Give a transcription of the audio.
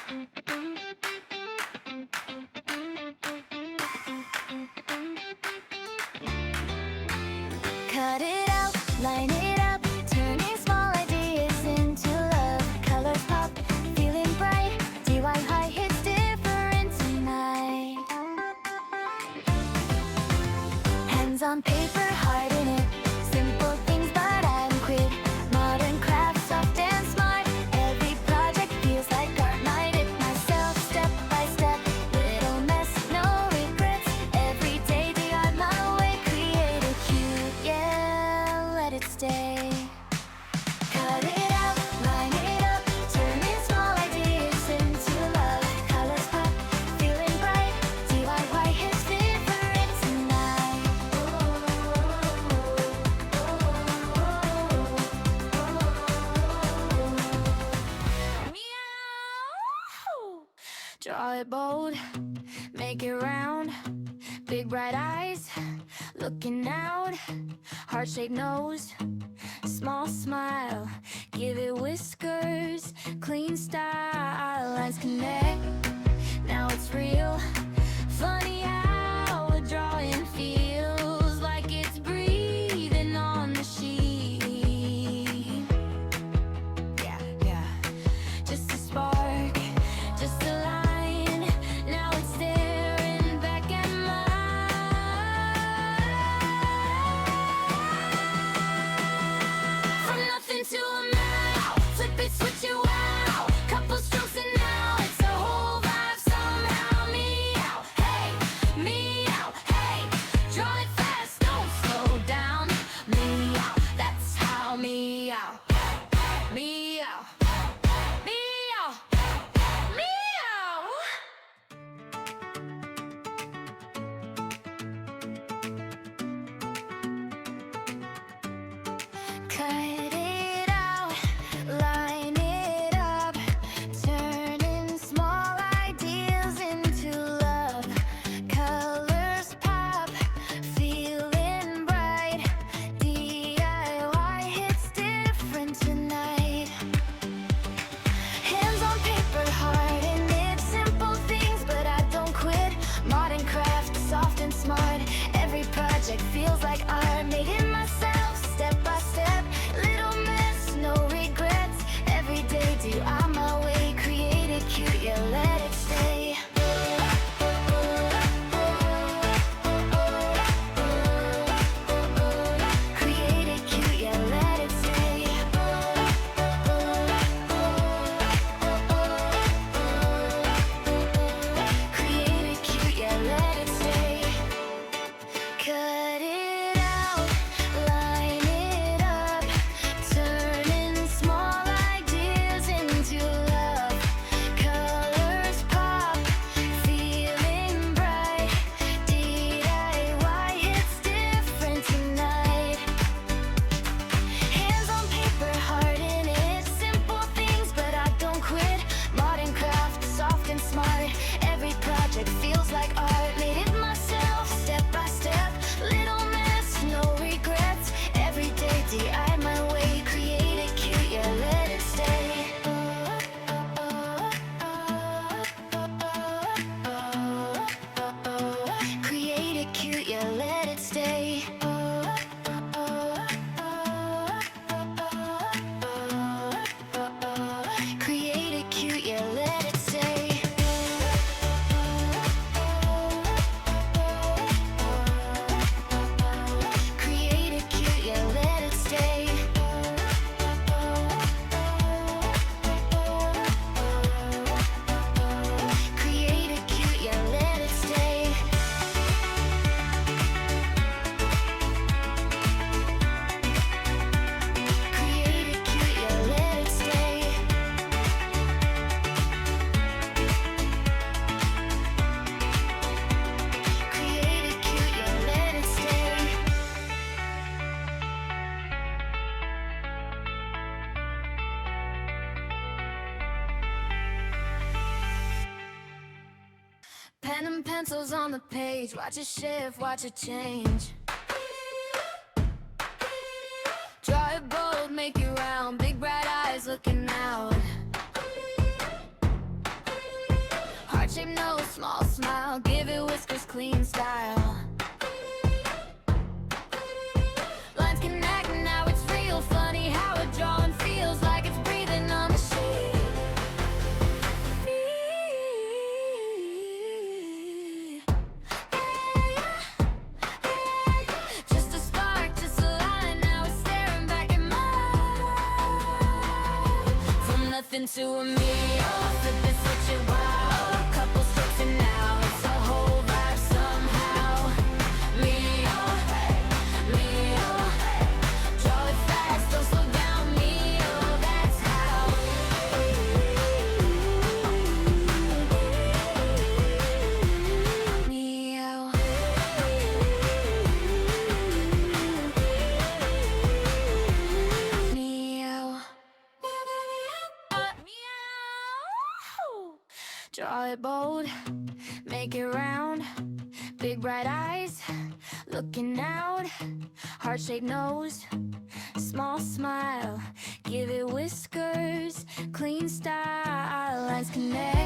Cut it out, line it up, turning small ideas into love. Colors pop, feeling bright, DIY hits different tonight. Hands on paper, heart in it, simple things but I don't quit. Modern craft, soft and smart, every project feels like art. Might it myself, step by step, little mess, no regrets. Every day DIY my way, create it cute, yeah, let it stay. Cut it out, line it up, turning small ideas into love. Colors pop, feeling bright, DIY hits different tonight. Meow. Draw it bold, make it round, big bright eyes, looking out, heart-shaped nose, small smile, give it whiskers, clean style, lines connect, now it's real. Funny how a drawing feels like it's breathing on the sheet. Yeah, just a spark, just a line, now it's staring back at mine. From nothing to a mouth, flip it, switch it, wow. Couple strokes and now it's a whole vibe somehow. Meow, hey, meow, hey. Draw it fast, don't slow down. Meow, that's how. Meow, meow, meow, meow. Cut it out, line it up, turning small ideas into love. Colors pop, feeling bright, DIY hits different tonight. Hands on paper, heart in it, simple things but I don't quit. Modern craft, soft and smart, every project feels like art. Made it myself, step by step, little mess, no regrets. Every day do I my way, create it cute, yeah, let it stay. Create it cute, yeah, let it stay. Create it cute, yeah, let it stay. Cut it out, line it up, turning small ideas into love. Colors pop, feeling bright, DIY hits different tonight. Hands on paper, heart in it, simple things but I don't quit. Modern craft, soft and smart, every project feels like art. Made it myself, step by step, little mess, no regrets. Every day DIY my way, create it cute, yeah, let it stay. Create it cute, yeah, let it stay. Create it cute, yeah, let it stay. Create it cute, yeah, let it stay. Create it cute, yeah, let it stay. Create it cute, yeah, let it stay. Create it cute, yeah, let it stay. Pen and pencils on the page, watch it shift, watch it change. Draw it bold, make it round, big bright eyes looking out. heart-shaped nose, small smile, give it whiskers, clean style. Lines connect, now it's real. Funny how a drawing feels like it's breathing on the sheet. Just a spark, just a line, now it's staring back at mine. From nothing to a million, flip it, switch it, wow. Couple strokes and now it's a whole vibe somehow. Leo, Leo, draw it fast, don't slow down, Leo, that's how. Leo. Draw it bold, make it round. Big bright eyes, looking out. Heart-shaped nose, small smile, give it whiskers, clean style. Lines connect.